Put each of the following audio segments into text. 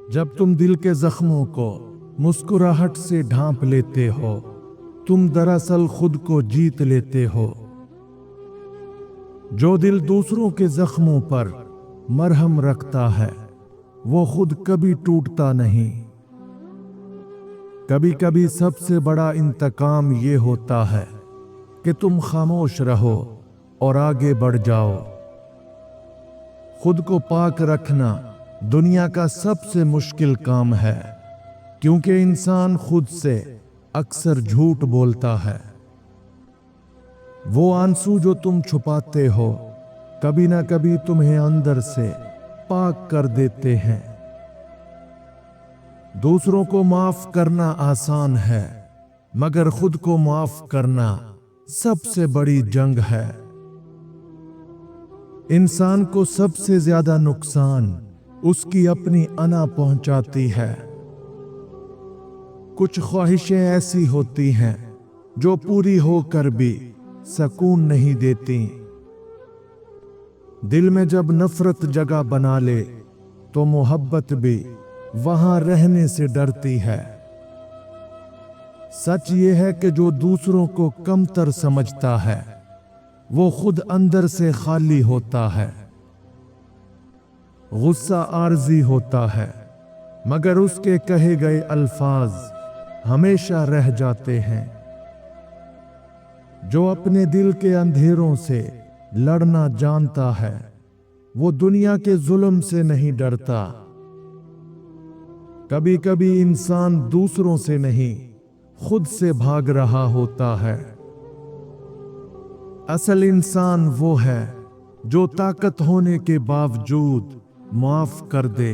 जब तुम दिल के जख्मों को मुस्कुराहट से ढांप लेते हो, तुम दरअसल खुद को जीत लेते हो। जो दिल दूसरों के जख्मों पर मरहम रखता है, वो खुद कभी टूटता नहीं। कभी कभी सबसे बड़ा इंतकाम ये होता है कि तुम खामोश रहो और आगे बढ़ जाओ। खुद को पाक रखना दुनिया का सबसे मुश्किल काम है, क्योंकि इंसान खुद से अक्सर झूठ बोलता है। वो आंसू जो तुम छुपाते हो, कभी ना कभी तुम्हें अंदर से पाक कर देते हैं। दूसरों को माफ करना आसान है, मगर खुद को माफ करना सबसे बड़ी जंग है। इंसान को सबसे ज्यादा नुकसान उसकी अपनी अना पहुंचाती है। कुछ ख्वाहिशें ऐसी होती हैं जो पूरी होकर भी सुकून नहीं देती। दिल में जब नफरत जगह बना ले तो मोहब्बत भी वहां रहने से डरती है। सच ये है कि जो दूसरों को कमतर समझता है, वो खुद अंदर से खाली होता है। गुस्सा आर्जी होता है, मगर उसके कहे गए अल्फाज हमेशा रह जाते हैं। जो अपने दिल के अंधेरों से लड़ना जानता है, वो दुनिया के जुल्म से नहीं डरता। कभी कभी इंसान दूसरों से नहीं, खुद से भाग रहा होता है। असल इंसान वो है जो ताकत होने के बावजूद माफ कर दे।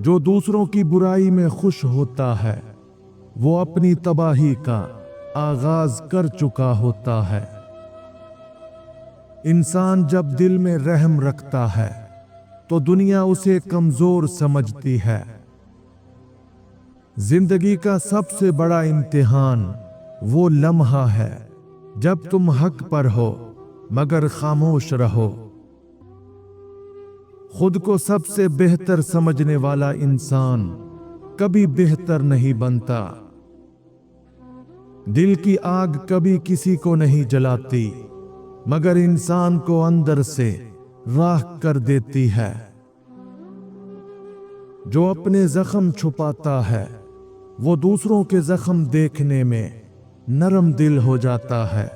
जो दूसरों की बुराई में खुश होता है, वो अपनी तबाही का आगाज कर चुका होता है। इंसान जब दिल में रहम रखता है, तो दुनिया उसे कमजोर समझती है। जिंदगी का सबसे बड़ा इम्तिहान वो लम्हा है जब तुम हक पर हो मगर खामोश रहो। खुद को सबसे बेहतर समझने वाला इंसान कभी बेहतर नहीं बनता। दिल की आग कभी किसी को नहीं जलाती, मगर इंसान को अंदर से राख कर देती है। जो अपने जख्म छुपाता है, वो दूसरों के जख्म देखने में नरम दिल हो जाता है।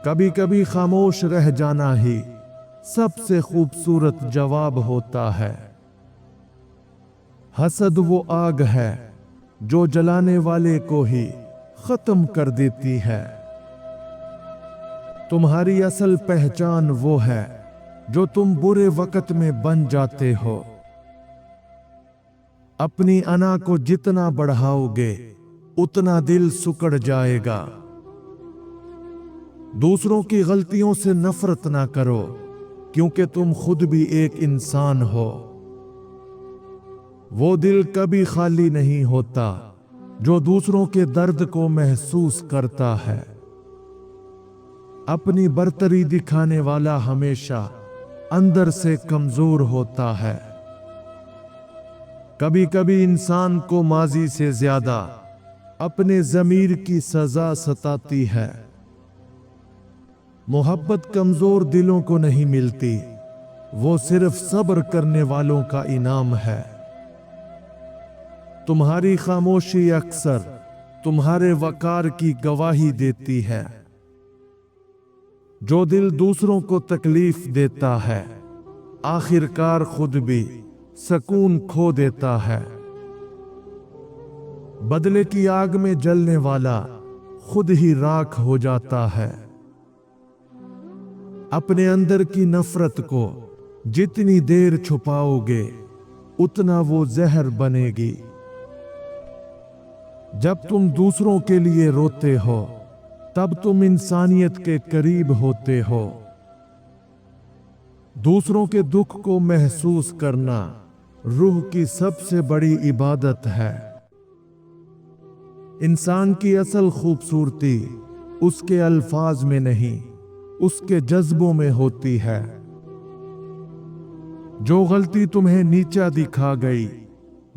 कभी कभी खामोश रह जाना ही सबसे खूबसूरत जवाब होता है। हसद वो आग है जो जलाने वाले को ही खत्म कर देती है। तुम्हारी असल पहचान वो है जो तुम बुरे वक्त में बन जाते हो। अपनी अना को जितना बढ़ाओगे, उतना दिल सुकड़ जाएगा। दूसरों की गलतियों से नफरत ना करो, क्योंकि तुम खुद भी एक इंसान हो। वो दिल कभी खाली नहीं होता जो दूसरों के दर्द को महसूस करता है। अपनी बर्तरी दिखाने वाला हमेशा अंदर से कमजोर होता है। कभी कभी इंसान को माजी से ज्यादा अपने ज़मीर की सजा सताती है। मोहब्बत कमजोर दिलों को नहीं मिलती, वो सिर्फ सब्र करने वालों का इनाम है। तुम्हारी खामोशी अक्सर तुम्हारे वकार की गवाही देती है। जो दिल दूसरों को तकलीफ देता है, आखिरकार खुद भी सुकून खो देता है। बदले की आग में जलने वाला खुद ही राख हो जाता है। अपने अंदर की नफरत को जितनी देर छुपाओगे, उतना वो जहर बनेगी। जब तुम दूसरों के लिए रोते हो, तब तुम इंसानियत के करीब होते हो। दूसरों के दुख को महसूस करना रूह की सबसे बड़ी इबादत है। इंसान की असल खूबसूरती उसके अल्फाज में नहीं, उसके जज्बों में होती है। जो गलती तुम्हें नीचा दिखा गई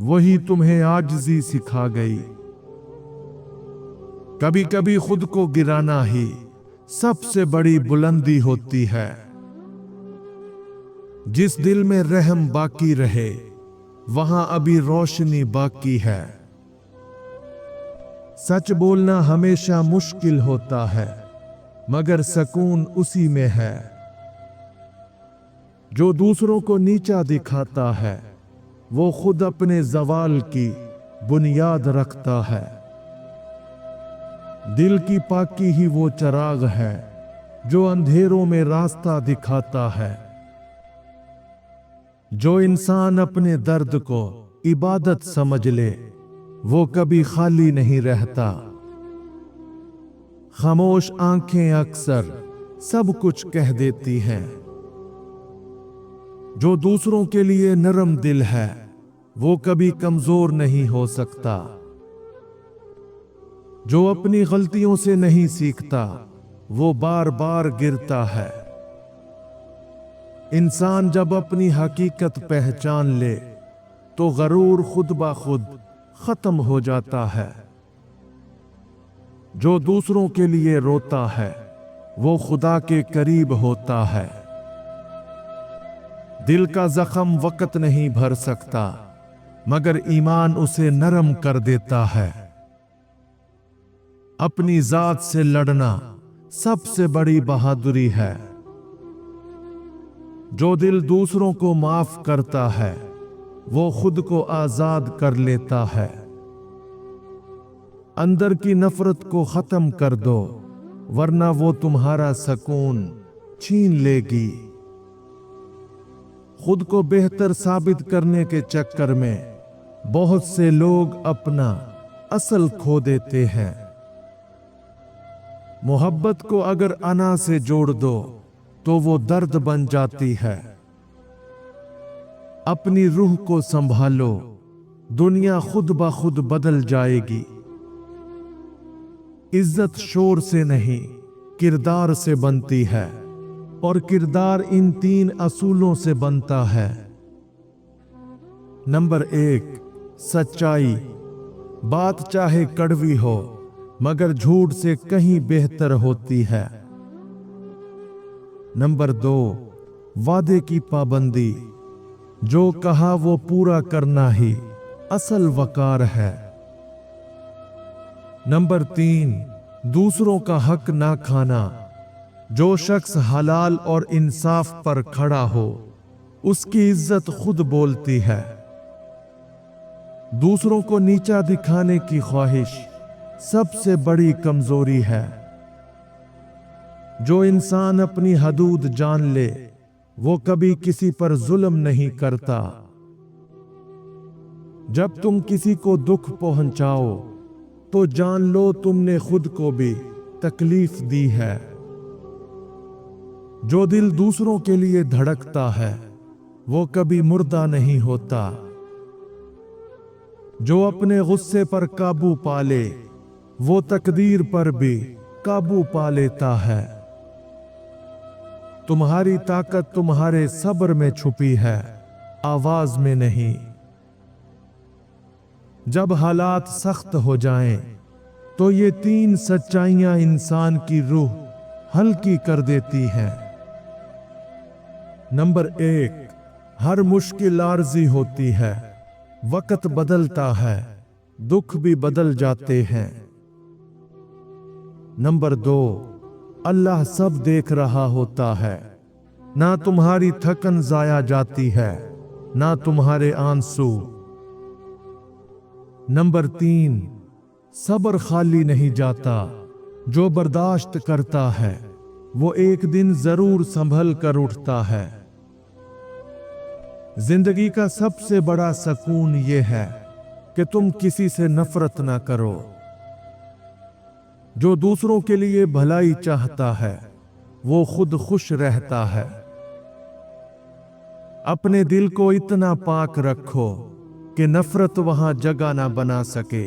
वही तुम्हें आजिज़ी सिखा गई। कभी कभी खुद को गिराना ही सबसे बड़ी बुलंदी होती है। जिस दिल में रहम बाकी रहे वहां अभी रोशनी बाकी है। सच बोलना हमेशा मुश्किल होता है मगर सुकून उसी में है। जो दूसरों को नीचा दिखाता है वो खुद अपने ज़वाल की बुनियाद रखता है। दिल की पाकी ही वो चिराग है जो अंधेरों में रास्ता दिखाता है। जो इंसान अपने दर्द को इबादत समझ ले वो कभी खाली नहीं रहता। खामोश आंखें अक्सर सब कुछ कह देती हैं। जो दूसरों के लिए नरम दिल है वो कभी कमजोर नहीं हो सकता। जो अपनी गलतियों से नहीं सीखता वो बार बार गिरता है। इंसान जब अपनी हकीकत पहचान ले तो गरूर खुद ब खुद खत्म हो जाता है। जो दूसरों के लिए रोता है वो खुदा के करीब होता है। दिल का जख्म वक्त नहीं भर सकता मगर ईमान उसे नरम कर देता है। अपनी जात से लड़ना सबसे बड़ी बहादुरी है। जो दिल दूसरों को माफ करता है वो खुद को आजाद कर लेता है। अंदर की नफरत को खत्म कर दो वरना वो तुम्हारा सुकून छीन लेगी। खुद को बेहतर साबित करने के चक्कर में बहुत से लोग अपना असल खो देते हैं। मोहब्बत को अगर अना से जोड़ दो तो वो दर्द बन जाती है। अपनी रूह को संभालो, दुनिया खुद ब खुद बदल जाएगी। इज्जत शोर से नहीं किरदार से बनती है और किरदार इन 3 असूलों से बनता है। नंबर 1, सच्चाई। बात चाहे कड़वी हो मगर झूठ से कहीं बेहतर होती है। नंबर 2, वादे की पाबंदी। जो कहा वो पूरा करना ही असल वकार है। नंबर 3, दूसरों का हक ना खाना। जो शख्स हलाल और इंसाफ पर खड़ा हो उसकी इज्जत खुद बोलती है। दूसरों को नीचा दिखाने की ख्वाहिश सबसे बड़ी कमजोरी है। जो इंसान अपनी हदूद जान ले वो कभी किसी पर जुल्म नहीं करता। जब तुम किसी को दुख पहुंचाओ तो जान लो तुमने खुद को भी तकलीफ दी है। जो दिल दूसरों के लिए धड़कता है वो कभी मुर्दा नहीं होता। जो अपने गुस्से पर काबू पा ले वो तकदीर पर भी काबू पा लेता है। तुम्हारी ताकत तुम्हारे सब्र में छुपी है, आवाज में नहीं। जब हालात सख्त हो जाएं, तो ये 3 सच्चाइयां इंसान की रूह हल्की कर देती हैं। नंबर 1, हर मुश्किल आर्जी होती है। वक्त बदलता है, दुख भी बदल जाते हैं। नंबर 2, अल्लाह सब देख रहा होता है। ना तुम्हारी थकन जाया जाती है ना तुम्हारे आंसू। नंबर 3, सब्र खाली नहीं जाता। जो बर्दाश्त करता है वो एक दिन जरूर संभल कर उठता है। जिंदगी का सबसे बड़ा सुकून ये है कि तुम किसी से नफरत ना करो। जो दूसरों के लिए भलाई चाहता है वो खुद खुश रहता है। अपने दिल को इतना पाक रखो कि नफरत वहां जगह ना बना सके।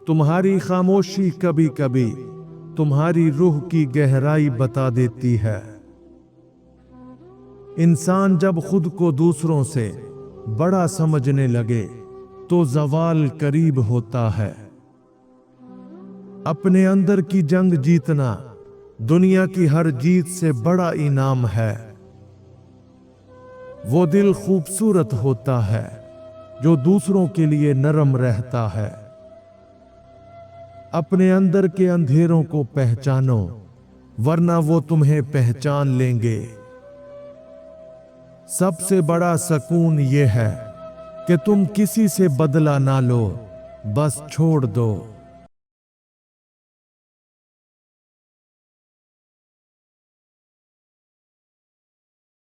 तुम्हारी खामोशी कभी कभी तुम्हारी रूह की गहराई बता देती है। انسان جب خود کو دوسروں سے بڑا سمجھنے لگے تو زوال قریب ہوتا ہے۔ اپنے اندر کی جنگ جیتنا دنیا کی ہر جیت سے بڑا انعام ہے۔ وہ دل خوبصورت ہوتا ہے جو دوسروں کے لیے نرم رہتا ہے۔ اپنے اندر کے اندھیروں کو پہچانو ورنہ وہ تمہیں پہچان لیں گے۔ سب سے بڑا سکون یہ ہے کہ تم کسی سے بدلہ نہ لو، بس چھوڑ دو۔